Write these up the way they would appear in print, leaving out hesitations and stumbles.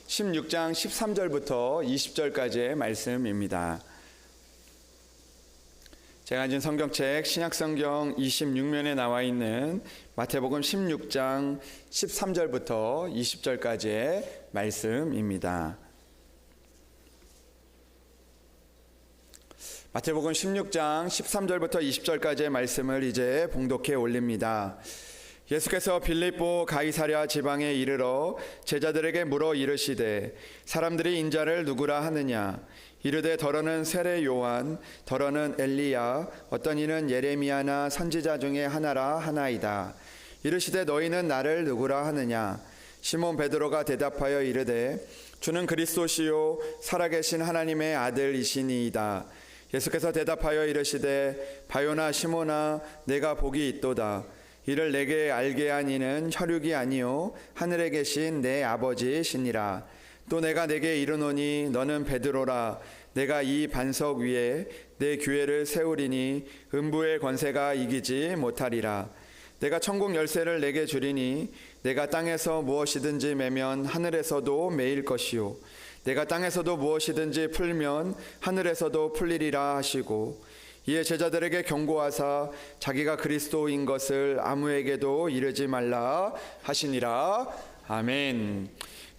16장 13절부터 20절까지의 말씀입니다. 제가 가진 성경책 신약성경 26면에 나와 있는 마태복음 16장 13절부터 20절까지의 말씀입니다. 마태복음 16장 13절부터 20절까지의 말씀을 이제 봉독해 올립니다. 예수께서 빌립보 가이사랴 지방에 이르러 제자들에게 물어 이르시되 사람들이 인자를 누구라 하느냐? 이르되 더러는 세례 요한, 더러는 엘리야, 어떤 이는 예레미야나 선지자 중에 하나라 하나이다. 이르시되 너희는 나를 누구라 하느냐? 시몬 베드로가 대답하여 이르되 주는 그리스도시요 살아계신 하나님의 아들이시니이다. 예수께서 대답하여 이르시되 바요나 시몬아 내가 복이 있도다. 이를 내게 알게 한 이는 혈육이 아니요 하늘에 계신 내 아버지시니라. 또 내가 내게 이르노니 너는 베드로라. 내가 이 반석 위에 내 교회를 세우리니 음부의 권세가 이기지 못하리라. 내가 천국 열쇠를 내게 주리니 내가 땅에서 무엇이든지 매면 하늘에서도 매일 것이요 내가 땅에서도 무엇이든지 풀면 하늘에서도 풀리리라 하시고, 이에 제자들에게 경고하사 자기가 그리스도인 것을 아무에게도 이르지 말라 하시니라. 아멘.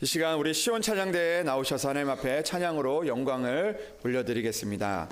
이 시간 우리 시온 찬양대에 나오셔서 하나님 앞에 찬양으로 영광을 올려드리겠습니다.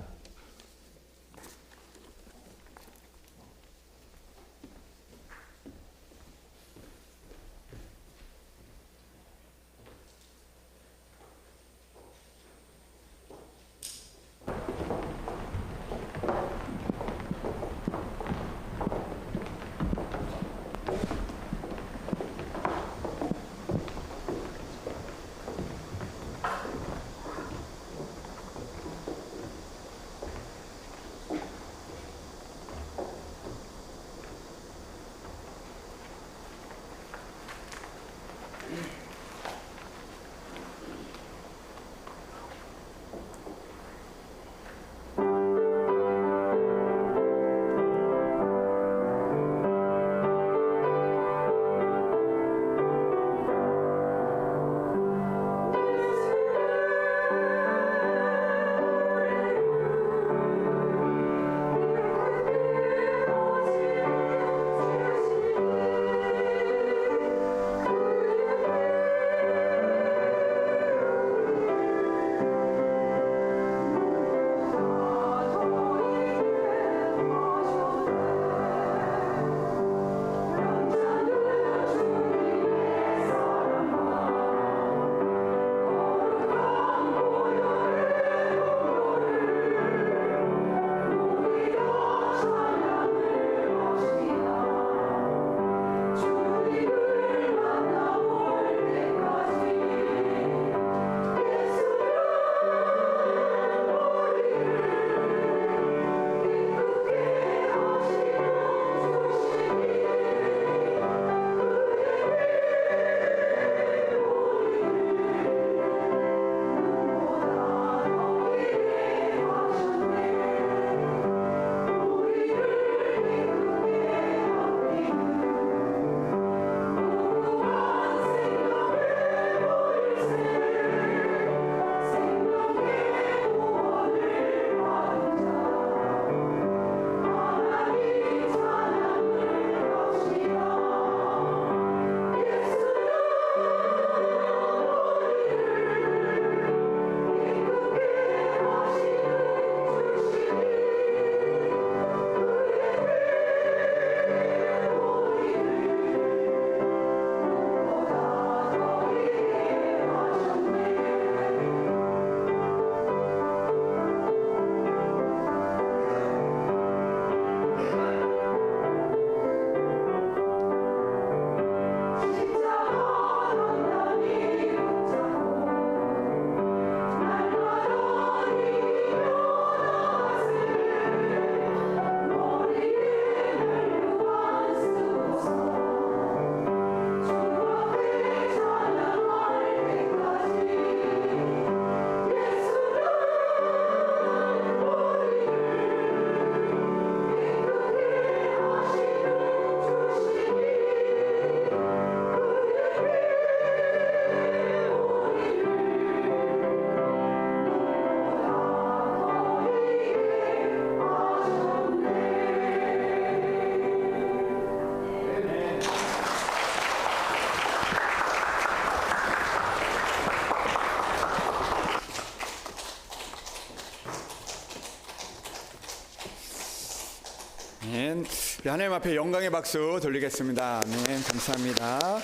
우리 하나님 앞에 영광의 박수 돌리겠습니다. 아멘. 감사합니다.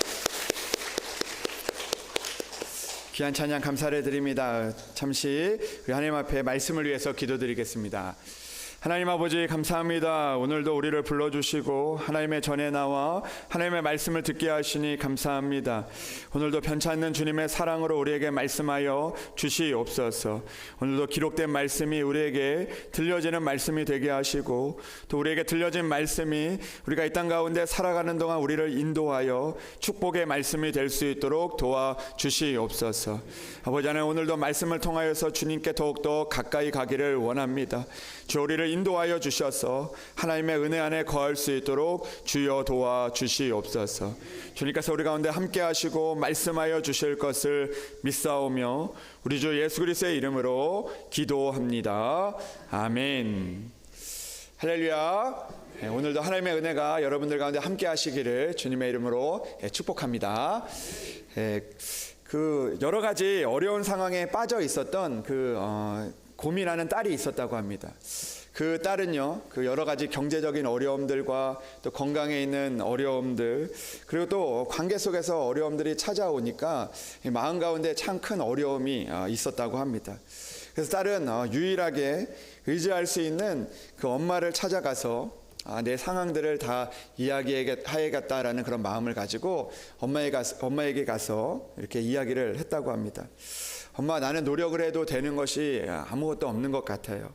귀한 찬양 감사를 드립니다. 잠시 우리 하나님 앞에 말씀을 위해서 기도드리겠습니다. 하나님 아버지 감사합니다. 오늘도 우리를 불러주시고 하나님의 전에 나와 하나님의 말씀을 듣게 하시니 감사합니다. 오늘도 변찮는 주님의 사랑으로 우리에게 말씀하여 주시옵소서. 오늘도 기록된 말씀이 우리에게 들려지는 말씀이 되게 하시고 또 우리에게 들려진 말씀이 우리가 이 땅 가운데 살아가는 동안 우리를 인도하여 축복의 말씀이 될 수 있도록 도와주시옵소서. 아버지 하나님 오늘도 말씀을 통하여서 주님께 더욱더 가까이 가기를 원합니다. 주 우리를 인도하여 주셔서 하나님의 은혜 안에 거할 수 있도록 주여 도와주시옵소서. 주님께서 우리 가운데 함께 하시고 말씀하여 주실 것을 믿사오며 우리 주 예수 그리스도의 이름으로 기도합니다. 아멘. 할렐루야. 오늘도 하나님의 은혜가 여러분들 가운데 함께 하시기를 주님의 이름으로 축복합니다. 여러 가지 어려운 상황에 빠져 있었던 고민하는 딸이 있었다고 합니다. 그 딸은요, 여러 가지 경제적인 어려움들과 또 건강에 있는 어려움들, 그리고 또 관계 속에서 어려움들이 찾아오니까 마음 가운데 참 큰 어려움이 있었다고 합니다. 그래서 딸은 유일하게 의지할 수 있는 그 엄마를 찾아가서 내 상황들을 다 이야기해야겠다라는 그런 마음을 가지고 엄마에게 가서 이렇게 이야기를 했다고 합니다. 엄마, 나는 노력을 해도 되는 것이 아무것도 없는 것 같아요.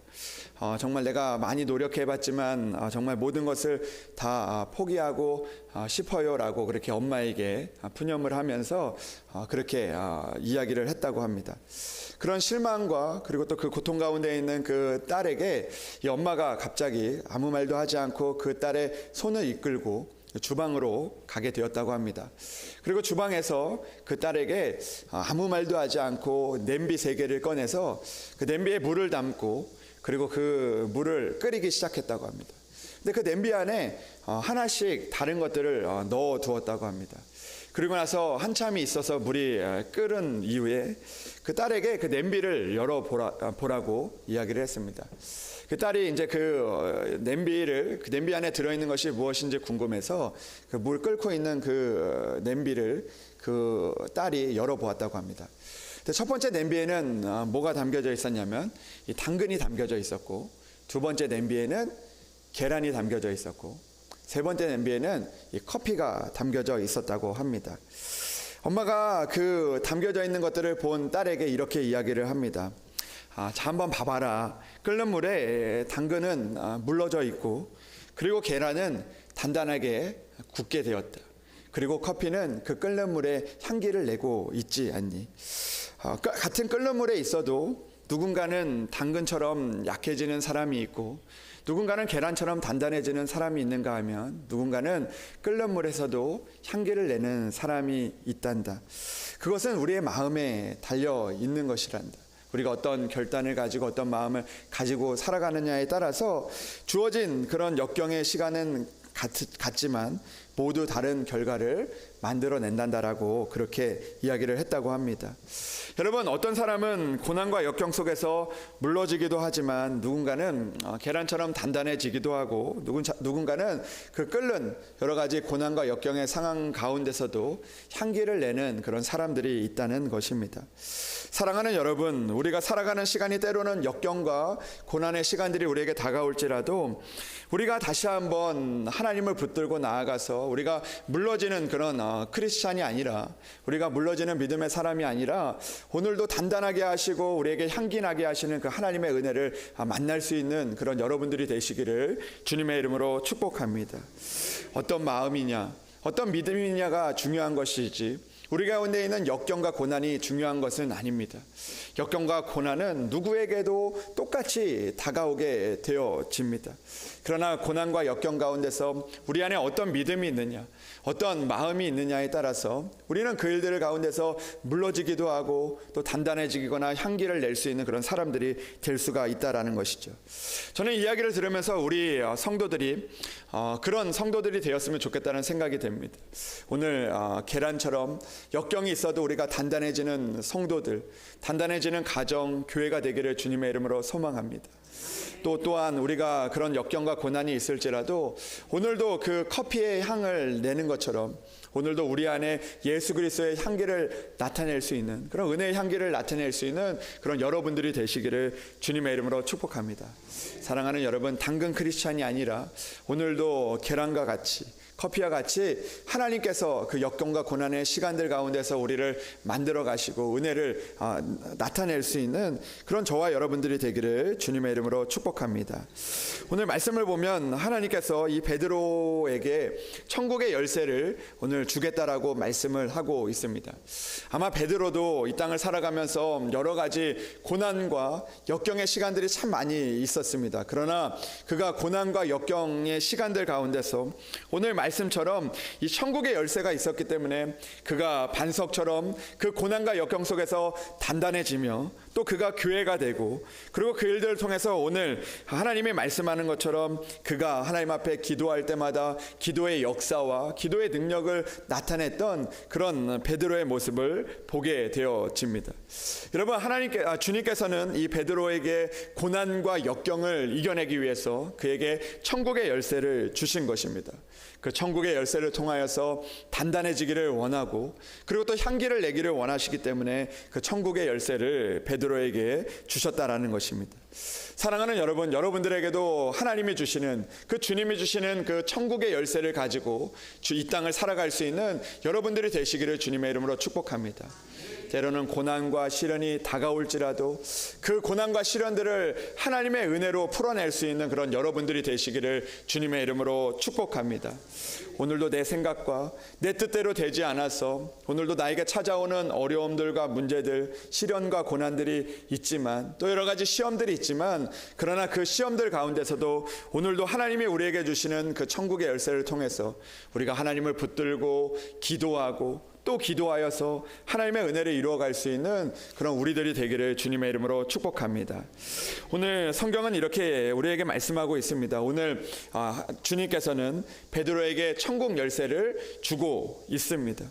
정말 내가 많이 노력해봤지만 정말 모든 것을 다 포기하고 싶어요 라고 그렇게 엄마에게 푸념을 하면서 그렇게 이야기를 했다고 합니다. 그런 실망과 그리고 또 그 고통 가운데 있는 그 딸에게 이 엄마가 갑자기 아무 말도 하지 않고 그 딸의 손을 이끌고 주방으로 가게 되었다고 합니다. 그리고 주방에서 그 딸에게 아무 말도 하지 않고 냄비 3개를 꺼내서 그 냄비에 물을 담고 그리고 그 물을 끓이기 시작했다고 합니다. 근데 그 냄비 안에 하나씩 다른 것들을 넣어 두었다고 합니다. 그리고 나서 한참이 있어서 물이 끓은 이후에 그 딸에게 그 냄비를 열어보라고 이야기를 했습니다. 그 딸이 이제 그 냄비 안에 들어있는 것이 무엇인지 궁금해서 그 물 끓고 있는 그 냄비를 그 딸이 열어보았다고 합니다. 첫 번째 냄비에는 뭐가 담겨져 있었냐면 이 당근이 담겨져 있었고, 두 번째 냄비에는 계란이 담겨져 있었고, 세 번째 냄비에는 이 커피가 담겨져 있었다고 합니다. 엄마가 그 담겨져 있는 것들을 본 딸에게 이렇게 이야기를 합니다. 자, 한번 봐봐라. 끓는 물에 당근은 물러져 있고, 그리고 계란은 단단하게 굳게 되었다. 그리고 커피는 그 끓는 물에 향기를 내고 있지 않니? 같은 끓는 물에 있어도 누군가는 당근처럼 약해지는 사람이 있고, 누군가는 계란처럼 단단해지는 사람이 있는가 하면 누군가는 끓는 물에서도 향기를 내는 사람이 있단다. 그것은 우리의 마음에 달려 있는 것이란다. 우리가 어떤 결단을 가지고 어떤 마음을 가지고 살아가느냐에 따라서 주어진 그런 역경의 시간은 같지만 모두 다른 결과를 만들어낸다라고 그렇게 이야기를 했다고 합니다. 여러분, 어떤 사람은 고난과 역경 속에서 물러지기도 하지만 누군가는 계란처럼 단단해지기도 하고 누군가는 그 끓는 여러 가지 고난과 역경의 상황 가운데서도 향기를 내는 그런 사람들이 있다는 것입니다. 사랑하는 여러분, 우리가 살아가는 시간이 때로는 역경과 고난의 시간들이 우리에게 다가올지라도 우리가 다시 한번 하나님을 붙들고 나아가서 우리가 물러지는 그런 크리스찬이 아니라, 우리가 물러지는 믿음의 사람이 아니라 오늘도 단단하게 하시고 우리에게 향기 나게 하시는 그 하나님의 은혜를 만날 수 있는 그런 여러분들이 되시기를 주님의 이름으로 축복합니다. 어떤 마음이냐, 어떤 믿음이냐가 중요한 것이지 우리 가운데 있는 역경과 고난이 중요한 것은 아닙니다. 역경과 고난은 누구에게도 똑같이 다가오게 되어집니다. 그러나 고난과 역경 가운데서 우리 안에 어떤 믿음이 있느냐, 어떤 마음이 있느냐에 따라서 우리는 그 일들 가운데서 물러지기도 하고 또 단단해지거나 향기를 낼 수 있는 그런 사람들이 될 수가 있다라는 것이죠. 저는 이야기를 들으면서 우리 성도들이 그런 성도들이 되었으면 좋겠다는 생각이 됩니다. 오늘 계란처럼 역경이 있어도 우리가 단단해지는 성도들, 단단해지는 가정, 교회가 되기를 주님의 이름으로 소망합니다. 또한 우리가 그런 역경과 고난이 있을지라도 오늘도 그 커피의 향을 내는 것처럼 오늘도 우리 안에 예수 그리스도의 향기를 나타낼 수 있는, 그런 은혜의 향기를 나타낼 수 있는 그런 여러분들이 되시기를 주님의 이름으로 축복합니다. 사랑하는 여러분, 당근 크리스찬이 아니라 오늘도 계란과 같이, 커피와 같이 하나님께서 그 역경과 고난의 시간들 가운데서 우리를 만들어 가시고 은혜를 나타낼 수 있는 그런 저와 여러분들이 되기를 주님의 이름으로 축복합니다. 오늘 말씀을 보면 하나님께서 이 베드로에게 천국의 열쇠를 오늘 주겠다라고 말씀을 하고 있습니다. 아마 베드로도 이 땅을 살아가면서 여러 가지 고난과 역경의 시간들이 참 많이 있었습니다. 그러나 그가 고난과 역경의 시간들 가운데서 오늘 말씀처럼 이 천국의 열쇠가 있었기 때문에 그가 반석처럼 그 고난과 역경 속에서 단단해지며 또 그가 교회가 되고, 그리고 그 일들을 통해서 오늘 하나님이 말씀하는 것처럼 그가 하나님 앞에 기도할 때마다 기도의 역사와 기도의 능력을 나타냈던 그런 베드로의 모습을 보게 되어집니다. 여러분, 주님께서는 이 베드로에게 고난과 역경을 이겨내기 위해서 그에게 천국의 열쇠를 주신 것입니다. 그 천국의 열쇠를 통하여서 단단해지기를 원하고, 그리고 또 향기를 내기를 원하시기 때문에 그 천국의 열쇠를 베드로에게 주셨다라는 것입니다. 사랑하는 여러분, 여러분들에게도 하나님이 주시는, 그 주님이 주시는 그 천국의 열쇠를 가지고 이 땅을 살아갈 수 있는 여러분들이 되시기를 주님의 이름으로 축복합니다. 때로는 고난과 시련이 다가올지라도 그 고난과 시련들을 하나님의 은혜로 풀어낼 수 있는 그런 여러분들이 되시기를 주님의 이름으로 축복합니다. 오늘도 내 생각과 내 뜻대로 되지 않아서 오늘도 나에게 찾아오는 어려움들과 문제들, 시련과 고난들이 있지만, 또 여러 가지 시험들이 있지만, 그러나 그 시험들 가운데서도 오늘도 하나님이 우리에게 주시는 그 천국의 열쇠를 통해서 우리가 하나님을 붙들고 기도하고 또 기도하여서 하나님의 은혜를 이루어갈 수 있는 그런 우리들이 되기를 주님의 이름으로 축복합니다. 오늘 성경은 이렇게 우리에게 말씀하고 있습니다. 오늘 주님께서는 베드로에게 천국 열쇠를 주고 있습니다.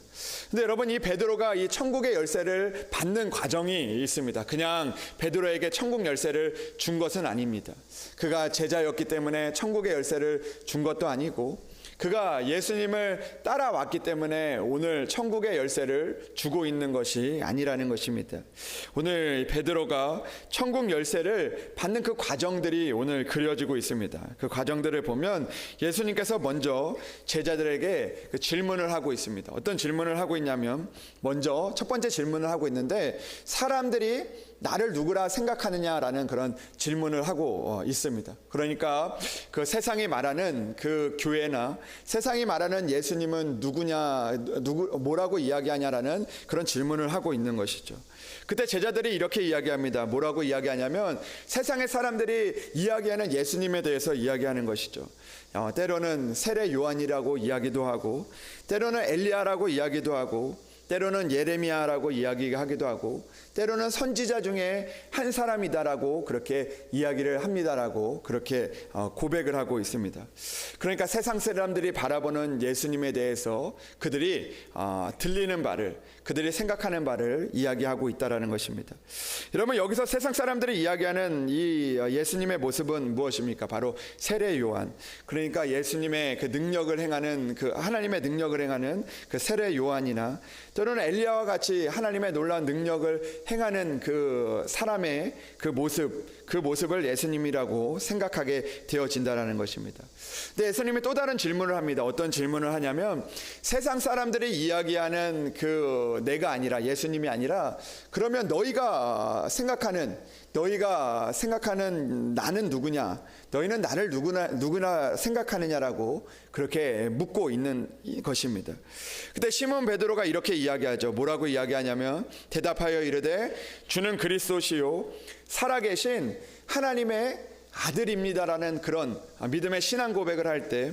근데 여러분, 이 베드로가 이 천국의 열쇠를 받는 과정이 있습니다. 그냥 베드로에게 천국 열쇠를 준 것은 아닙니다. 그가 제자였기 때문에 천국의 열쇠를 준 것도 아니고, 그가 예수님을 따라왔기 때문에 오늘 천국의 열쇠를 주고 있는 것이 아니라는 것입니다. 오늘 베드로가 천국 열쇠를 받는 그 과정들이 오늘 그려지고 있습니다. 그 과정들을 보면 예수님께서 먼저 제자들에게 그 질문을 하고 있습니다. 어떤 질문을 하고 있냐면, 먼저 첫 번째 질문을 하고 있는데, 사람들이 나를 누구라 생각하느냐라는 그런 질문을 하고 있습니다. 그러니까 그 세상이 말하는 그 교회나 세상이 말하는 예수님은 뭐라고 이야기하냐라는 그런 질문을 하고 있는 것이죠. 그때 제자들이 이렇게 이야기합니다. 뭐라고 이야기하냐면, 세상의 사람들이 이야기하는 예수님에 대해서 이야기하는 것이죠. 때로는 세례 요한이라고 이야기도 하고, 때로는 엘리야라고 이야기도 하고, 때로는 예레미야라고 이야기하기도 하고, 때로는 선지자 중에 한 사람이다라고 그렇게 이야기를 합니다라고 그렇게 고백을 하고 있습니다. 그러니까 세상 사람들이 바라보는 예수님에 대해서 그들이 들리는 바를, 그들이 생각하는 바를 이야기하고 있다라는 것입니다. 여러분, 여기서 세상 사람들이 이야기하는 이 예수님의 모습은 무엇입니까? 바로 세례 요한, 그러니까 예수님의 그 능력을 행하는, 그 하나님의 능력을 행하는 그 세례 요한이나, 또는 엘리야와 같이 하나님의 놀라운 능력을 행하는 그 사람의 그 모습을 예수님이라고 생각하게 되어진다라는 것입니다. 근데 예수님이 또 다른 질문을 합니다. 어떤 질문을 하냐면, 세상 사람들이 이야기하는 그 내가 아니라, 예수님이 아니라, 그러면 너희가 생각하는 나는 누구냐? 너희는 나를 누구나 생각하느냐라고 그렇게 묻고 있는 것입니다. 그때 시몬 베드로가 이렇게 이야기하죠. 뭐라고 이야기하냐면, 대답하여 이르되 주는 그리스도시요 살아계신 하나님의 아들입니다라는 그런 믿음의 신앙 고백을 할 때,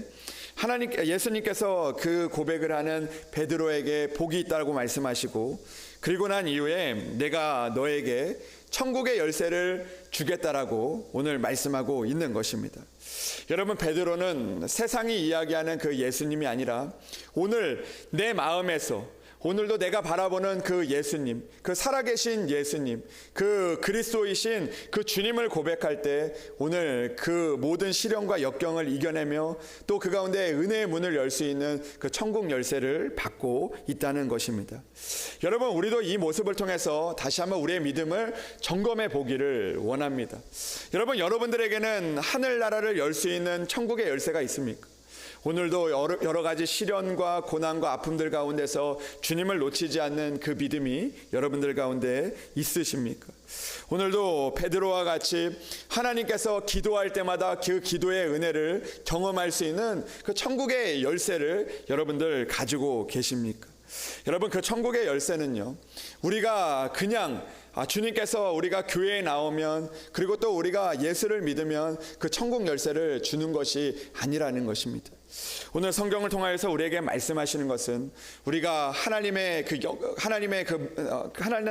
예수님께서 그 고백을 하는 베드로에게 복이 있다고 말씀하시고, 그리고 난 이후에 내가 너에게 천국의 열쇠를 주겠다라고 오늘 말씀하고 있는 것입니다. 여러분, 베드로는 세상이 이야기하는 그 예수님이 아니라 오늘 내 마음에서, 오늘도 내가 바라보는 그 예수님, 그 살아계신 예수님, 그 그리스도이신 그 주님을 고백할 때 오늘 그 모든 시련과 역경을 이겨내며 또 그 가운데 은혜의 문을 열 수 있는 그 천국 열쇠를 받고 있다는 것입니다. 여러분, 우리도 이 모습을 통해서 다시 한번 우리의 믿음을 점검해 보기를 원합니다. 여러분, 여러분들에게는 하늘나라를 열 수 있는 천국의 열쇠가 있습니까? 오늘도 여러 가지 시련과 고난과 아픔들 가운데서 주님을 놓치지 않는 그 믿음이 여러분들 가운데 있으십니까? 오늘도 베드로와 같이 하나님께서 기도할 때마다 그 기도의 은혜를 경험할 수 있는 그 천국의 열쇠를 여러분들 가지고 계십니까? 여러분, 그 천국의 열쇠는요, 우리가 그냥 주님께서 우리가 교회에 나오면 그리고 또 우리가 예수를 믿으면 그 천국 열쇠를 주는 것이 아니라는 것입니다. 오늘 성경을 통하여서 우리에게 말씀하시는 것은 우리가 하나님의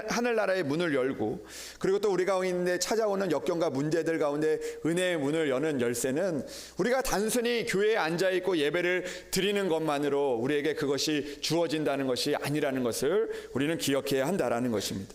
하늘나라의 문을 열고 그리고 또 우리 가운데 찾아오는 역경과 문제들 가운데 은혜의 문을 여는 열쇠는 우리가 단순히 교회에 앉아있고 예배를 드리는 것만으로 우리에게 그것이 주어진다는 것이 아니라는 것을 우리는 기억해야 한다라는 것입니다.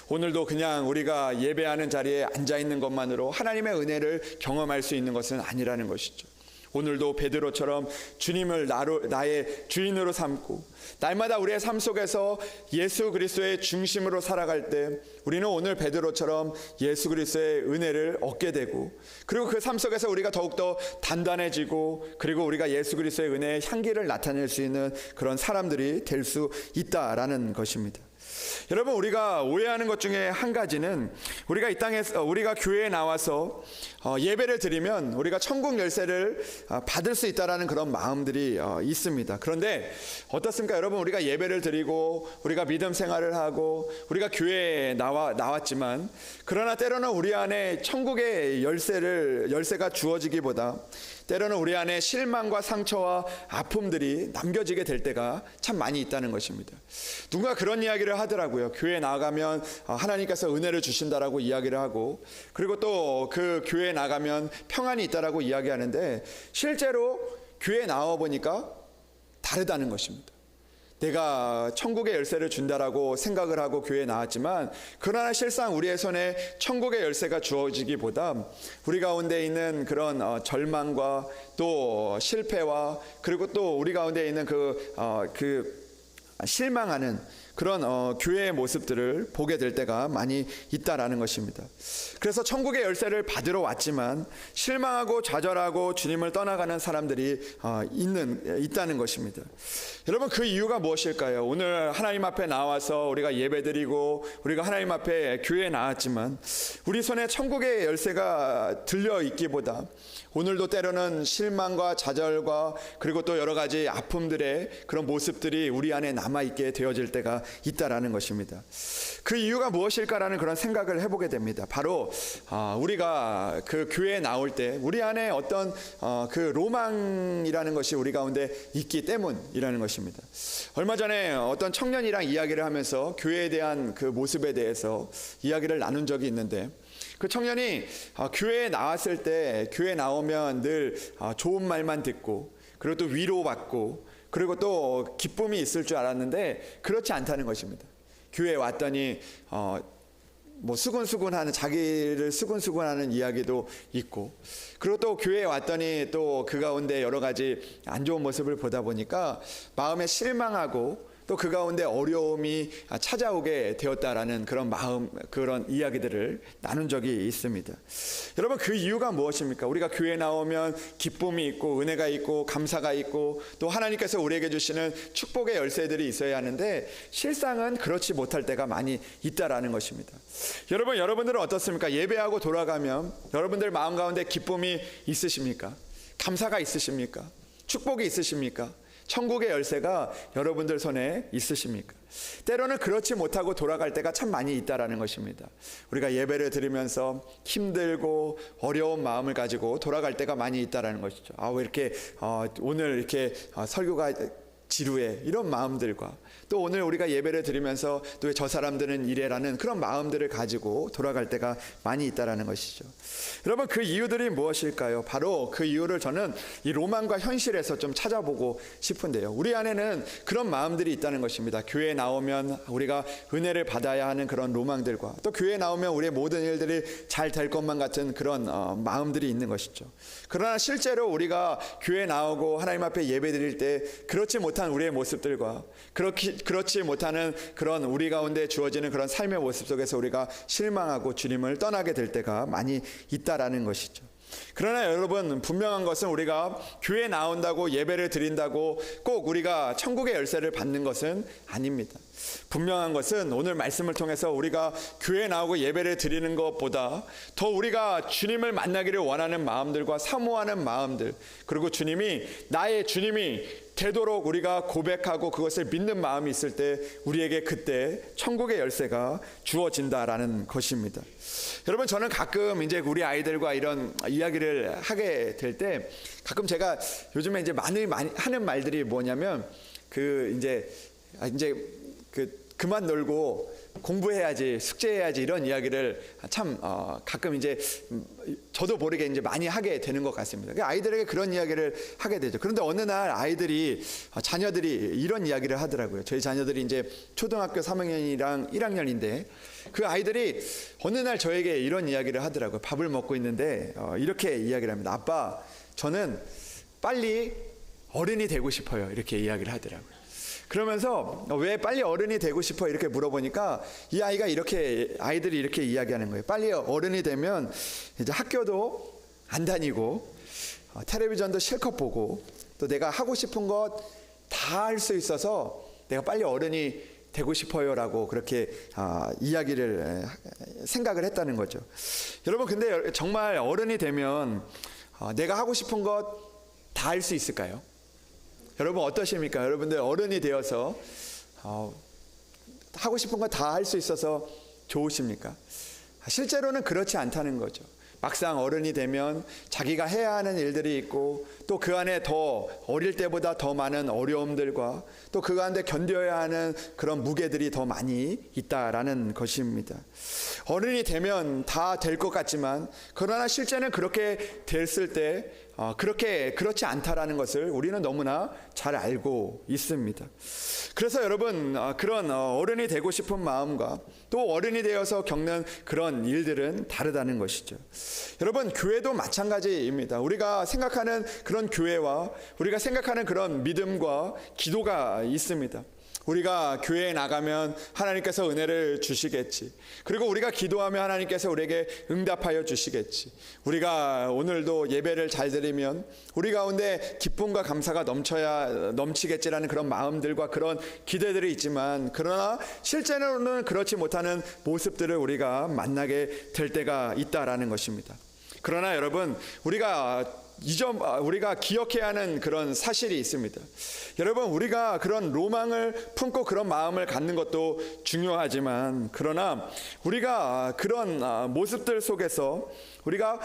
오늘도 그냥 우리가 예배하는 자리에 앉아있는 것만으로 하나님의 은혜를 경험할 수 있는 것은 아니라는 것이죠. 오늘도 베드로처럼 주님을 나의 주인으로 삼고 날마다 우리의 삶 속에서 예수 그리스도의 중심으로 살아갈 때 우리는 오늘 베드로처럼 예수 그리스도의 은혜를 얻게 되고 그리고 그 삶 속에서 우리가 더욱더 단단해지고 그리고 우리가 예수 그리스도의 은혜의 향기를 나타낼 수 있는 그런 사람들이 될 수 있다라는 것입니다. 여러분, 우리가 오해하는 것 중에 한 가지는 우리가 이 땅에서 우리가 교회에 나와서 예배를 드리면 우리가 천국 열쇠를 받을 수 있다라는 그런 마음들이 있습니다. 그런데 어떻습니까? 여러분, 우리가 예배를 드리고 우리가 믿음 생활을 하고 우리가 교회에 나왔지만 그러나 때로는 우리 안에 천국의 열쇠가 주어지기보다 때로는 우리 안에 실망과 상처와 아픔들이 남겨지게 될 때가 참 많이 있다는 것입니다. 누군가 그런 이야기를 하더라고요. 교회에 나가면 하나님께서 은혜를 주신다라고 이야기를 하고 그리고 또 그 교회에 나가면 평안이 있다라고 이야기하는데 실제로 교회에 나와 보니까 다르다는 것입니다. 내가 천국의 열쇠를 준다라고 생각을 하고 교회에 나왔지만 그러나 실상 우리의 손에 천국의 열쇠가 주어지기보다 우리 가운데 있는 그런 절망과 또 실패와 그리고 또 우리 가운데 있는 그 실망하는 그런 교회의 모습들을 보게 될 때가 많이 있다라는 것입니다. 그래서 천국의 열쇠를 받으러 왔지만 실망하고 좌절하고 주님을 떠나가는 사람들이 있다는 것입니다. 여러분, 그 이유가 무엇일까요? 오늘 하나님 앞에 나와서 우리가 예배드리고 우리가 하나님 앞에 교회에 나왔지만 우리 손에 천국의 열쇠가 들려 있기보다 오늘도 때로는 실망과 좌절과 그리고 또 여러 가지 아픔들의 그런 모습들이 우리 안에 남아있게 되어질 때가 있다라는 것입니다. 그 이유가 무엇일까라는 그런 생각을 해보게 됩니다. 바로 우리가 그 교회에 나올 때 우리 안에 어떤 그 로망이라는 것이 우리 가운데 있기 때문이라는 것입니다. 얼마 전에 어떤 청년이랑 이야기를 하면서 교회에 대한 그 모습에 대해서 이야기를 나눈 적이 있는데 그 청년이 교회에 나왔을 때 교회에 나오면 늘 좋은 말만 듣고 그리고 또 위로받고 그리고 또 기쁨이 있을 줄 알았는데 그렇지 않다는 것입니다. 교회에 왔더니 수근수근하는 자기를 수근수근하는 이야기도 있고 그리고 또 교회에 왔더니 또 그 가운데 여러 가지 안 좋은 모습을 보다 보니까 마음에 실망하고 또 그 가운데 어려움이 찾아오게 되었다라는 그런 그런 이야기들을 나눈 적이 있습니다. 여러분, 그 이유가 무엇입니까? 우리가 교회에 나오면 기쁨이 있고 은혜가 있고 감사가 있고 또 하나님께서 우리에게 주시는 축복의 열쇠들이 있어야 하는데 실상은 그렇지 못할 때가 많이 있다라는 것입니다. 여러분들은 어떻습니까? 예배하고 돌아가면 여러분들 마음 가운데 기쁨이 있으십니까? 감사가 있으십니까? 축복이 있으십니까? 천국의 열쇠가 여러분들 손에 있으십니까? 때로는 그렇지 못하고 돌아갈 때가 참 많이 있다라는 것입니다. 우리가 예배를 드리면서 힘들고 어려운 마음을 가지고 돌아갈 때가 많이 있다라는 것이죠. 왜 이렇게 오늘 이렇게 설교가 지루해 이런 마음들과 또 오늘 우리가 예배를 드리면서 또 저 사람들은 이래라는 그런 마음들을 가지고 돌아갈 때가 많이 있다라는 것이죠. 여러분, 그 이유들이 무엇일까요? 바로 그 이유를 저는 이 로망과 현실에서 좀 찾아보고 싶은데요. 우리 안에는 그런 마음들이 있다는 것입니다. 교회에 나오면 우리가 은혜를 받아야 하는 그런 로망들과 또 교회에 나오면 우리의 모든 일들이 잘 될 것만 같은 그런 마음들이 있는 것이죠. 그러나 실제로 우리가 교회에 나오고 하나님 앞에 예배 드릴 때 그렇지 못한 우리의 모습들과 그렇지 못하는 그런 우리 가운데 주어지는 그런 삶의 모습 속에서 우리가 실망하고 주님을 떠나게 될 때가 많이 있다라는 것이죠. 그러나 여러분, 분명한 것은 우리가 교회에 나온다고 예배를 드린다고 꼭 우리가 천국의 열쇠를 받는 것은 아닙니다. 분명한 것은 오늘 말씀을 통해서 우리가 교회에 나오고 예배를 드리는 것보다 더 우리가 주님을 만나기를 원하는 마음들과 사모하는 마음들, 그리고 나의 주님이 되도록 우리가 고백하고 그것을 믿는 마음이 있을 때 우리에게 그때 천국의 열쇠가 주어진다라는 것입니다. 여러분, 저는 가끔 이제 우리 아이들과 이런 이야기를 하게 될 때 가끔 제가 요즘에 이제 많이 하는 말들이 뭐냐면 그만 놀고 공부해야지, 숙제해야지 이런 이야기를 참 가끔 이제 저도 모르게 이제 많이 하게 되는 것 같습니다. 아이들에게 그런 이야기를 하게 되죠. 그런데 어느 날 자녀들이 이런 이야기를 하더라고요. 저희 자녀들이 이제 초등학교 3학년이랑 1학년인데 그 아이들이 어느 날 저에게 이런 이야기를 하더라고요. 밥을 먹고 있는데 이렇게 이야기를 합니다. 아빠, 저는 빨리 어른이 되고 싶어요. 이렇게 이야기를 하더라고요. 그러면서 왜 빨리 어른이 되고 싶어 이렇게 물어보니까 이 아이들이 이렇게 이야기하는 거예요. 빨리 어른이 되면 이제 학교도 안 다니고 텔레비전도 실컷 보고 또 내가 하고 싶은 것 다 할 수 있어서 내가 빨리 어른이 되고 싶어요라고 그렇게 생각을 했다는 거죠. 여러분, 근데 정말 어른이 되면 내가 하고 싶은 것 다 할 수 있을까요? 여러분 어떠십니까? 여러분들 어른이 되어서 하고 싶은 거 다 할 수 있어서 좋으십니까? 실제로는 그렇지 않다는 거죠. 막상 어른이 되면 자기가 해야 하는 일들이 있고 또 그 안에 더 어릴 때보다 더 많은 어려움들과 또 그 가운데 견뎌야 하는 그런 무게들이 더 많이 있다라는 것입니다. 어른이 되면 다 될 것 같지만 그러나 실제는 그렇게 됐을 때 그렇지 않다라는 것을 우리는 너무나 잘 알고 있습니다. 그래서 여러분, 그런 어른이 되고 싶은 마음과 또 어른이 되어서 겪는 그런 일들은 다르다는 것이죠. 여러분, 교회도 마찬가지입니다. 우리가 생각하는 그런 교회와 우리가 생각하는 그런 믿음과 기도가 있습니다. 우리가 교회에 나가면 하나님께서 은혜를 주시겠지. 그리고 우리가 기도하면 하나님께서 우리에게 응답하여 주시겠지. 우리가 오늘도 예배를 잘 드리면 우리 가운데 기쁨과 감사가 넘치겠지라는 그런 마음들과 그런 기대들이 있지만 그러나 실제로는 그렇지 못하는 모습들을 우리가 만나게 될 때가 있다라는 것입니다. 그러나 여러분, 우리가 기억해야 하는 그런 사실이 있습니다. 여러분, 우리가 그런 로망을 품고 그런 마음을 갖는 것도 중요하지만 그러나 우리가 그런 모습들 속에서 우리가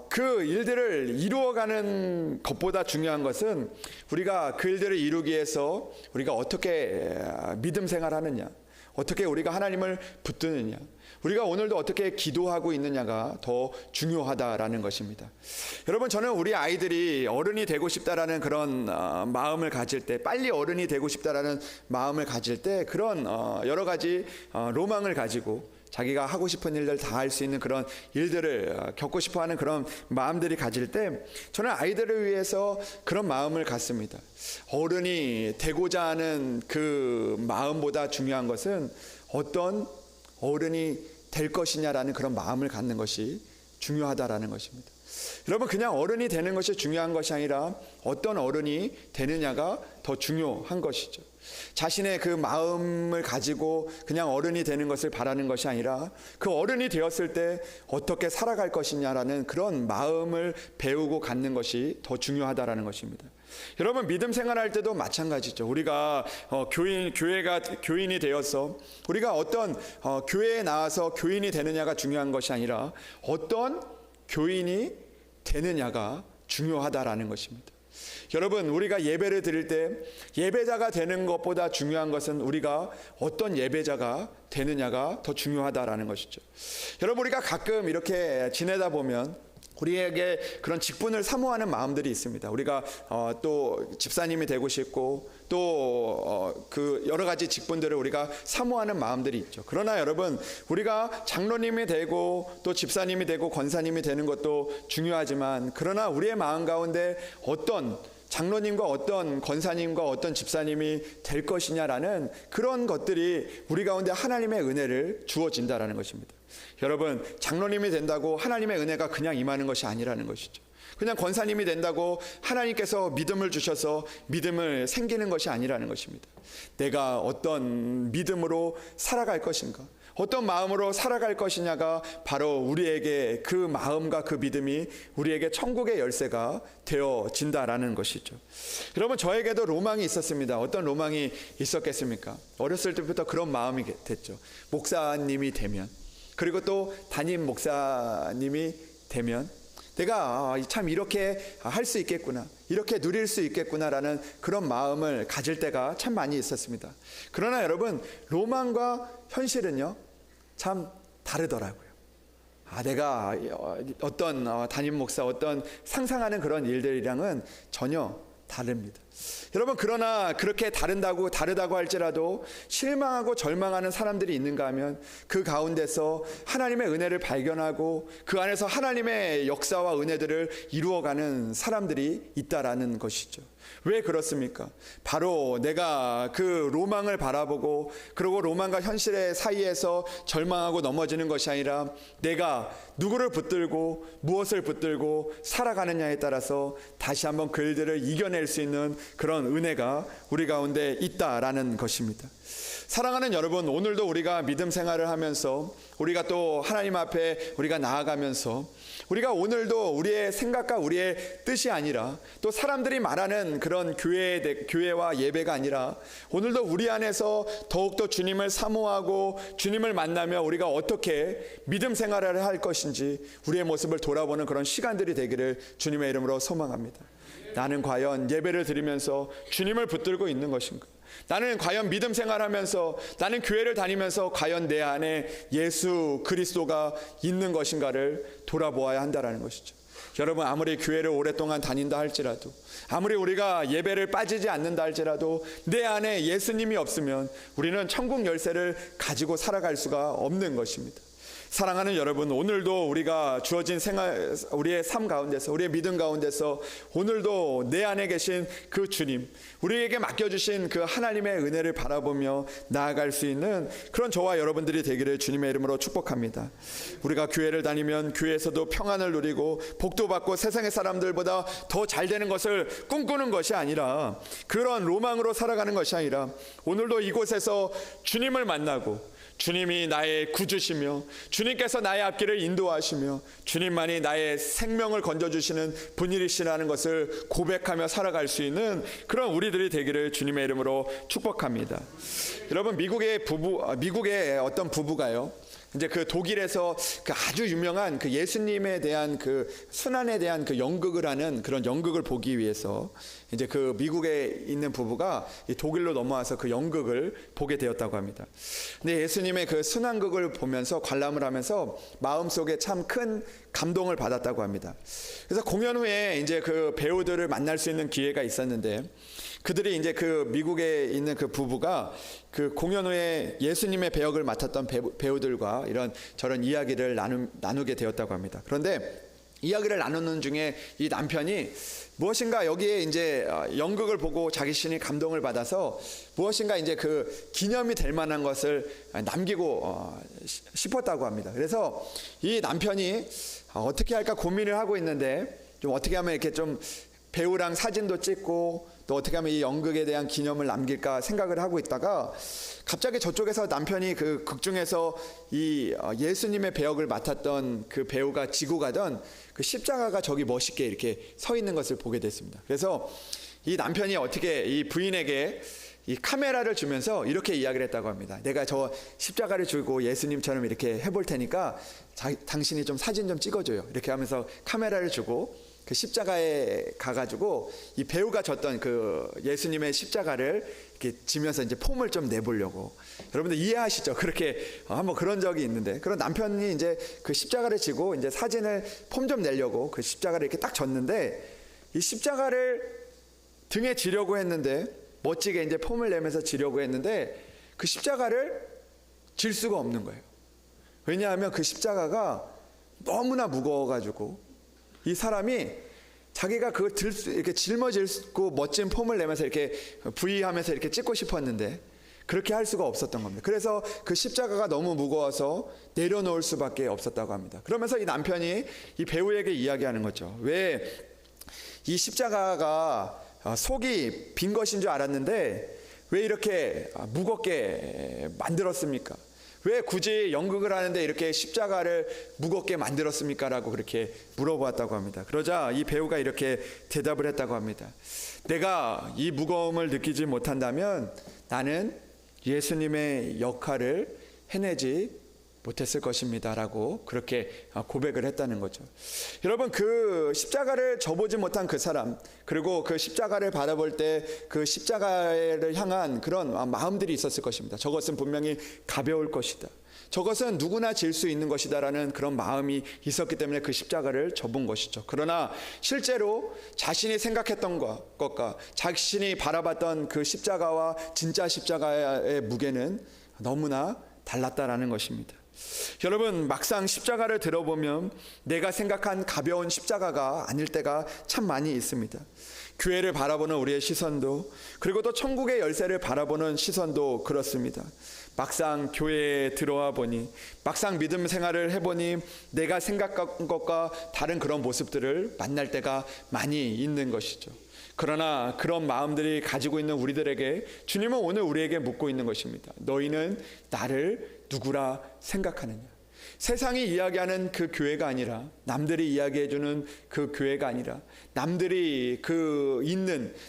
그 일들을 이루어가는 것보다 중요한 것은 우리가 그 일들을 이루기 위해서 우리가 어떻게 믿음 생활하느냐, 어떻게 우리가 하나님을 붙드느냐, 우리가 오늘도 어떻게 기도하고 있느냐가 더 중요하다라는 것입니다. 여러분, 저는 우리 아이들이 어른이 되고 싶다라는 그런 마음을 가질 때, 빨리 어른이 되고 싶다라는 마음을 가질 때 그런 여러 가지 로망을 가지고 자기가 하고 싶은 일들 다 할 수 있는 그런 일들을 겪고 싶어하는 그런 마음들이 가질 때 저는 아이들을 위해서 그런 마음을 갖습니다. 어른이 되고자 하는 그 마음보다 중요한 것은 어떤 어른이 될 것이냐라는 그런 마음을 갖는 것이 중요하다라는 것입니다. 여러분, 그냥 어른이 되는 것이 중요한 것이 아니라 어떤 어른이 되느냐가 더 중요한 것이죠. 자신의 그 마음을 가지고 그냥 어른이 되는 것을 바라는 것이 아니라 그 어른이 되었을 때 어떻게 살아갈 것이냐라는 그런 마음을 배우고 갖는 것이 더 중요하다라는 것입니다. 여러분, 믿음 생활할 때도 마찬가지죠. 우리가 교인이 되어서 우리가 어떤 교회에 나와서 교인이 되느냐가 중요한 것이 아니라 어떤 교인이 되느냐가 중요하다라는 것입니다. 여러분, 우리가 예배를 드릴 때 예배자가 되는 것보다 중요한 것은 우리가 어떤 예배자가 되느냐가 더 중요하다라는 것이죠. 여러분, 우리가 가끔 이렇게 지내다 보면 우리에게 그런 직분을 사모하는 마음들이 있습니다. 우리가 또 집사님이 되고 싶고 또 그 여러 가지 직분들을 우리가 사모하는 마음들이 있죠. 그러나 여러분, 우리가 장로님이 되고 또 집사님이 되고 권사님이 되는 것도 중요하지만, 그러나 우리의 마음 가운데 어떤 장로님과 어떤 권사님과 어떤 집사님이 될 것이냐라는 그런 것들이 우리 가운데 하나님의 은혜를 주어진다라는 것입니다. 여러분, 장로님이 된다고 하나님의 은혜가 그냥 임하는 것이 아니라는 것이죠. 그냥 권사님이 된다고 하나님께서 믿음을 주셔서 믿음을 생기는 것이 아니라는 것입니다. 내가 어떤 믿음으로 살아갈 것인가, 어떤 마음으로 살아갈 것이냐가 바로 우리에게 그 마음과 그 믿음이 우리에게 천국의 열쇠가 되어진다라는 것이죠. 여러분, 저에게도 로망이 있었습니다. 어떤 로망이 있었겠습니까? 어렸을 때부터 그런 마음이 됐죠. 목사님이 되면, 그리고 또 담임 목사님이 되면 내가 참 이렇게 할 수 있겠구나, 이렇게 누릴 수 있겠구나라는 그런 마음을 가질 때가 참 많이 있었습니다. 그러나 여러분, 로망과 현실은요 참 다르더라고요. 내가 어떤 담임 목사, 어떤 상상하는 그런 일들이랑은 전혀 다릅니다. 여러분, 그러나 그렇게 다르다고 할지라도 실망하고 절망하는 사람들이 있는가 하면 그 가운데서 하나님의 은혜를 발견하고 그 안에서 하나님의 역사와 은혜들을 이루어가는 사람들이 있다라는 것이죠. 왜 그렇습니까? 바로 내가 그 로망을 바라보고 그리고 로망과 현실의 사이에서 절망하고 넘어지는 것이 아니라 내가 누구를 붙들고 무엇을 붙들고 살아가느냐에 따라서 다시 한번 그 일들을 이겨낼 수 있는 그런 은혜가 우리 가운데 있다라는 것입니다. 사랑하는 여러분, 오늘도 우리가 믿음 생활을 하면서 우리가 또 하나님 앞에 우리가 나아가면서 우리가 오늘도 우리의 생각과 우리의 뜻이 아니라 또 사람들이 말하는 그런 교회와 예배가 아니라 오늘도 우리 안에서 더욱더 주님을 사모하고 주님을 만나며 우리가 어떻게 믿음 생활을 할 것인지 우리의 모습을 돌아보는 그런 시간들이 되기를 주님의 이름으로 소망합니다. 나는 과연 예배를 드리면서 주님을 붙들고 있는 것인가? 나는 과연 믿음 생활하면서, 나는 교회를 다니면서 과연 내 안에 예수 그리스도가 있는 것인가를 돌아보아야 한다는 것이죠. 여러분, 아무리 교회를 오랫동안 다닌다 할지라도, 아무리 우리가 예배를 빠지지 않는다 할지라도 내 안에 예수님이 없으면 우리는 천국 열쇠를 가지고 살아갈 수가 없는 것입니다. 사랑하는 여러분, 오늘도 우리가 주어진 생활, 우리의 삶 가운데서, 우리의 믿음 가운데서 오늘도 내 안에 계신 그 주님, 우리에게 맡겨주신 그 하나님의 은혜를 바라보며 나아갈 수 있는 그런 저와 여러분들이 되기를 주님의 이름으로 축복합니다. 우리가 교회를 다니면 교회에서도 평안을 누리고 복도 받고 세상의 사람들보다 더 잘 되는 것을 꿈꾸는 것이 아니라, 그런 로망으로 살아가는 것이 아니라 오늘도 이곳에서 주님을 만나고 주님이 나의 구주시며 주님께서 나의 앞길을 인도하시며 주님만이 나의 생명을 건져주시는 분이시라는 것을 고백하며 살아갈 수 있는 그런 우리들이 되기를 주님의 이름으로 축복합니다. 여러분, 미국의 어떤 부부가요, 이제 그 독일에서 그 아주 유명한 그 예수님에 대한 그 순환에 대한 그 연극을 하는 그런 연극을 보기 위해서 이제 그 미국에 있는 부부가 독일로 넘어와서 그 연극을 보게 되었다고 합니다. 근데 예수님의 그 순환극을 보면서 관람을 하면서 마음속에 참 큰 감동을 받았다고 합니다. 그래서 공연 후에 이제 그 배우들을 만날 수 있는 기회가 있었는데, 그들이 이제 그 미국에 있는 그 부부가 그 공연 후에 예수님의 배역을 맡았던 배우들과 이런 저런 이야기를 나누게 되었다고 합니다. 그런데 이야기를 나누는 중에 이 남편이 무엇인가 여기에 이제 연극을 보고 자기 신이 감동을 받아서 무엇인가 이제 그 기념이 될 만한 것을 남기고 싶었다고 합니다. 그래서 이 남편이 어떻게 할까 고민을 하고 있는데, 좀 어떻게 하면 이렇게 좀 배우랑 사진도 찍고 또 어떻게 하면 이 연극에 대한 기념을 남길까 생각을 하고 있다가 갑자기 저쪽에서 남편이 그 극 중에서 이 예수님의 배역을 맡았던 그 배우가 지고 가던 그 십자가가 저기 멋있게 이렇게 서 있는 것을 보게 됐습니다. 그래서 이 남편이 어떻게 이 부인에게 이 카메라를 주면서 이렇게 이야기를 했다고 합니다. 내가 저 십자가를 들고 예수님처럼 이렇게 해볼 테니까 당신이 좀 사진 좀 찍어줘요. 이렇게 하면서 카메라를 주고 그 십자가에 가가지고 이 배우가 졌던 그 예수님의 십자가를 이렇게 지면서 이제 폼을 좀 내보려고. 여러분들 이해하시죠? 그렇게 한번 그런 적이 있는데, 그런 남편이 이제 그 십자가를 지고 이제 사진을 폼 좀 내려고 그 십자가를 이렇게 딱 졌는데, 이 십자가를 등에 지려고 했는데, 멋지게 이제 폼을 내면서 지려고 했는데 그 십자가를 질 수가 없는 거예요. 왜냐하면 그 십자가가 너무나 무거워가지고 이 사람이 자기가 그걸 이렇게 짊어지고 멋진 폼을 내면서 이렇게 부위하면서 이렇게 찍고 싶었는데 그렇게 할 수가 없었던 겁니다. 그래서 그 십자가가 너무 무거워서 내려놓을 수밖에 없었다고 합니다. 그러면서 이 남편이 이 배우에게 이야기하는 거죠. 왜 이 십자가가 속이 빈 것인 줄 알았는데 왜 이렇게 무겁게 만들었습니까? 왜 굳이 연극을 하는데 이렇게 십자가를 무겁게 만들었습니까? 라고 그렇게 물어보았다고 합니다. 그러자 이 배우가 이렇게 대답을 했다고 합니다. 내가 이 무거움을 느끼지 못한다면 나는 예수님의 역할을 해내지 못했을 것입니다 라고 그렇게 고백을 했다는 거죠. 여러분, 그 십자가를 져보지 못한 그 사람, 그리고 그 십자가를 바라볼 때 그 십자가를 향한 그런 마음들이 있었을 것입니다. 저것은 분명히 가벼울 것이다, 저것은 누구나 질 수 있는 것이다 라는 그런 마음이 있었기 때문에 그 십자가를 져본 것이죠. 그러나 실제로 자신이 생각했던 것과 자신이 바라봤던 그 십자가와 진짜 십자가의 무게는 너무나 달랐다라는 것입니다. 여러분, 막상 십자가를 들어보면 내가 생각한 가벼운 십자가가 아닐 때가 참 많이 있습니다. 교회를 바라보는 우리의 시선도, 그리고 또 천국의 열쇠를 바라보는 시선도 그렇습니다. 막상 교회에 들어와 보니, 막상 믿음 생활을 해보니 내가 생각한 것과 다른 그런 모습들을 만날 때가 많이 있는 것이죠. 그러나 그런 마음들이 가지고 있는 우리들에게 주님은 오늘 우리에게 묻고 있는 것입니다. 너희는 나를 누구라 생각하느냐? 세상이 이야기하는 그 교회가 아니라, 남들이 이야기해주는 그 교회가 아니라, 남들이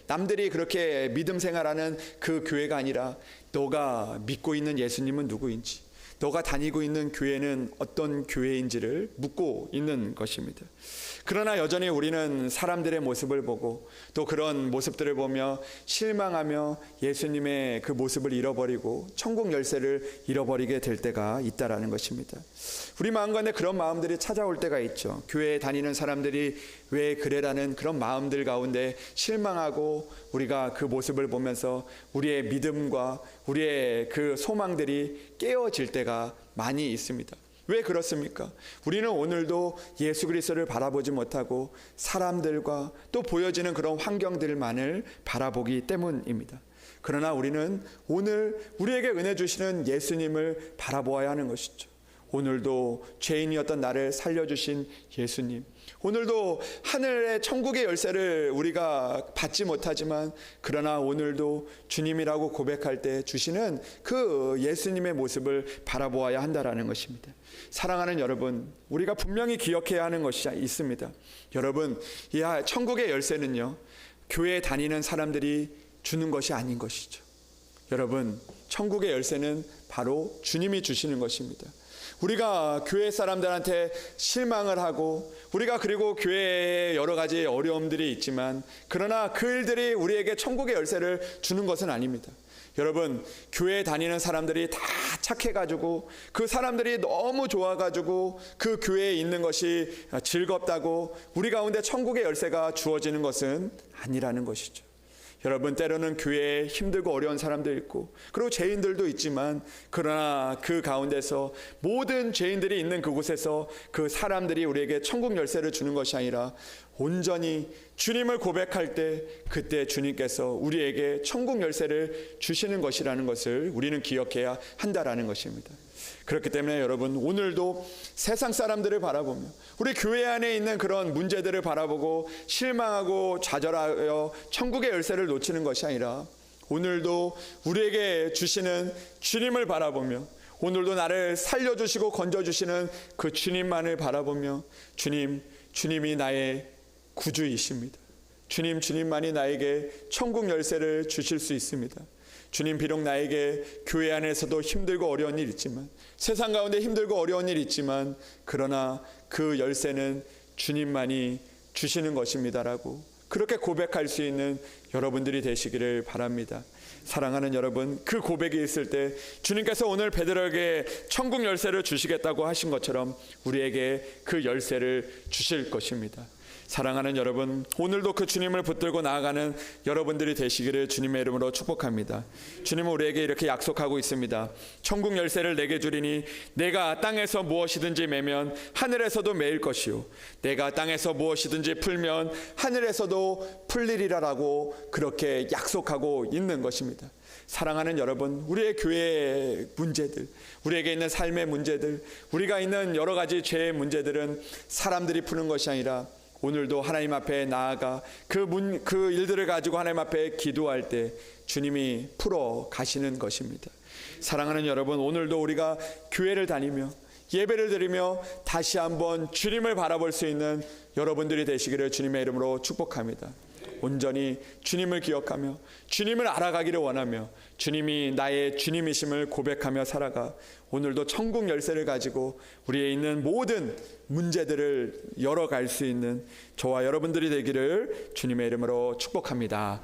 남들이 그렇게 믿음 생활하는 그 교회가 아니라, 너가 믿고 있는 예수님은 누구인지, 너가 다니고 있는 교회는 어떤 교회인지를 묻고 있는 것입니다. 그러나 여전히 우리는 사람들의 모습을 보고 또 그런 모습들을 보며 실망하며 예수님의 그 모습을 잃어버리고 천국 열쇠를 잃어버리게 될 때가 있다라는 것입니다. 우리 마음 가운데 그런 마음들이 찾아올 때가 있죠. 교회에 다니는 사람들이 왜 그래라는 그런 마음들 가운데 실망하고 우리가 그 모습을 보면서 우리의 믿음과 우리의 그 소망들이 깨어질 때가 많이 있습니다. 왜 그렇습니까? 우리는 오늘도 예수 그리스도를 바라보지 못하고 사람들과 또 보여지는 그런 환경들만을 바라보기 때문입니다. 그러나 우리는 오늘 우리에게 은혜 주시는 예수님을 바라보아야 하는 것이죠. 오늘도 죄인이었던 나를 살려주신 예수님, 오늘도 하늘의 천국의 열쇠를 우리가 받지 못하지만 그러나 오늘도 주님이라고 고백할 때 주시는 그 예수님의 모습을 바라보아야 한다라는 것입니다. 사랑하는 여러분, 우리가 분명히 기억해야 하는 것이 있습니다. 여러분, 이 천국의 열쇠는요, 교회에 다니는 사람들이 주는 것이 아닌 것이죠. 여러분, 천국의 열쇠는 바로 주님이 주시는 것입니다. 우리가 교회 사람들한테 실망을 하고 우리가 그리고 교회에 여러 가지 어려움들이 있지만 그러나 그 일들이 우리에게 천국의 열쇠를 주는 것은 아닙니다. 여러분, 교회에 다니는 사람들이 다 착해가지고 그 사람들이 너무 좋아가지고 그 교회에 있는 것이 즐겁다고 우리 가운데 천국의 열쇠가 주어지는 것은 아니라는 것이죠. 여러분, 때로는 교회에 힘들고 어려운 사람도 있고 그리고 죄인들도 있지만 그러나 그 가운데서 모든 죄인들이 있는 그곳에서 그 사람들이 우리에게 천국 열쇠를 주는 것이 아니라 온전히 주님을 고백할 때 그때 주님께서 우리에게 천국 열쇠를 주시는 것이라는 것을 우리는 기억해야 한다라는 것입니다. 그렇기 때문에 여러분, 오늘도 세상 사람들을 바라보며 우리 교회 안에 있는 그런 문제들을 바라보고 실망하고 좌절하여 천국의 열쇠를 놓치는 것이 아니라 오늘도 우리에게 주시는 주님을 바라보며 오늘도 나를 살려주시고 건져주시는 그 주님만을 바라보며 주님이 나의 구주이십니다. 주님만이 나에게 천국 열쇠를 주실 수 있습니다. 주님, 비록 나에게 교회 안에서도 힘들고 어려운 일 있지만 세상 가운데 힘들고 어려운 일 있지만 그러나 그 열쇠는 주님만이 주시는 것입니다라고 그렇게 고백할 수 있는 여러분들이 되시기를 바랍니다. 사랑하는 여러분, 그 고백이 있을 때 주님께서 오늘 베드로에게 천국 열쇠를 주시겠다고 하신 것처럼 우리에게 그 열쇠를 주실 것입니다. 사랑하는 여러분, 오늘도 그 주님을 붙들고 나아가는 여러분들이 되시기를 주님의 이름으로 축복합니다. 주님은 우리에게 이렇게 약속하고 있습니다. 천국 열쇠를 내게 주리니 내가 땅에서 무엇이든지 매면 하늘에서도 매일 것이요 내가 땅에서 무엇이든지 풀면 하늘에서도 풀리리라라고 그렇게 약속하고 있는 것입니다. 사랑하는 여러분, 우리의 교회의 문제들, 우리에게 있는 삶의 문제들, 우리가 있는 여러 가지 죄의 문제들은 사람들이 푸는 것이 아니라 오늘도 하나님 앞에 나아가 그 일들을 가지고 하나님 앞에 기도할 때 주님이 풀어 가시는 것입니다. 사랑하는 여러분, 오늘도 우리가 교회를 다니며 예배를 드리며 다시 한번 주님을 바라볼 수 있는 여러분들이 되시기를 주님의 이름으로 축복합니다. 온전히 주님을 기억하며 주님을 알아가기를 원하며 주님이 나의 주님이심을 고백하며 살아가 오늘도 천국 열쇠를 가지고 우리의 있는 모든 문제들을 열어갈 수 있는 저와 여러분들이 되기를 주님의 이름으로 축복합니다.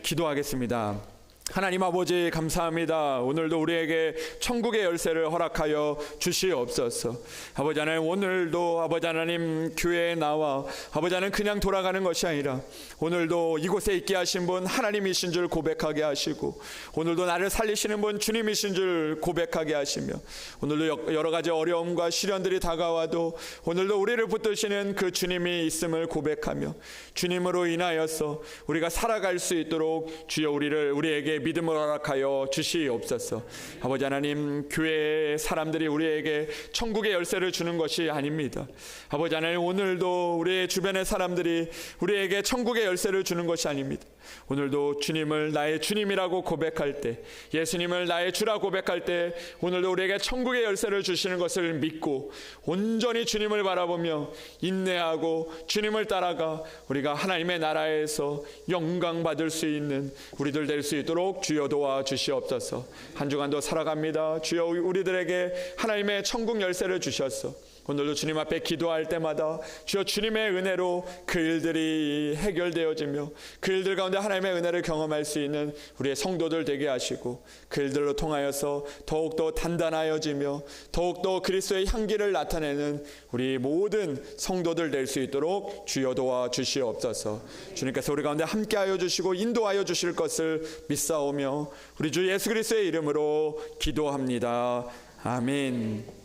기도하겠습니다. 하나님 아버지 감사합니다. 오늘도 우리에게 천국의 열쇠를 허락하여 주시옵소서. 아버지 하나님, 오늘도 아버지 하나님 교회에 나와 아버지 하나님 그냥 돌아가는 것이 아니라 오늘도 이곳에 있게 하신 분 하나님이신 줄 고백하게 하시고 오늘도 나를 살리시는 분 주님이신 줄 고백하게 하시며 오늘도 여러 가지 어려움과 시련들이 다가와도 오늘도 우리를 붙드시는 그 주님이 있음을 고백하며 주님으로 인하여서 우리가 살아갈 수 있도록 주여 우리에게 믿음을 허락하여 주시옵소서. 아버지 하나님, 교회의 사람들이 우리에게 천국의 열쇠를 주는 것이 아닙니다. 아버지 하나님, 오늘도 우리의 주변의 사람들이 우리에게 천국의 열쇠를 주는 것이 아닙니다. 오늘도 주님을 나의 주님이라고 고백할 때, 예수님을 나의 주라 고백할 때 오늘도 우리에게 천국의 열쇠를 주시는 것을 믿고 온전히 주님을 바라보며 인내하고 주님을 따라가 우리가 하나님의 나라에서 영광 받을 수 있는 우리들 될 수 있도록 주여 도와주시옵소서. 한 주간도 살아갑니다. 주여 우리들에게 하나님의 천국 열쇠를 주셔서 오늘도 주님 앞에 기도할 때마다 주여 주님의 은혜로 그 일들이 해결되어지며 그 일들 가운데 하나님의 은혜를 경험할 수 있는 우리의 성도들 되게 하시고 그 일들로 통하여서 더욱더 단단하여지며 더욱더 그리스도의 향기를 나타내는 우리 모든 성도들 될 수 있도록 주여 도와주시옵소서. 주님께서 우리 가운데 함께하여 주시고 인도하여 주실 것을 믿사오며 우리 주 예수 그리스도의 이름으로 기도합니다. 아멘.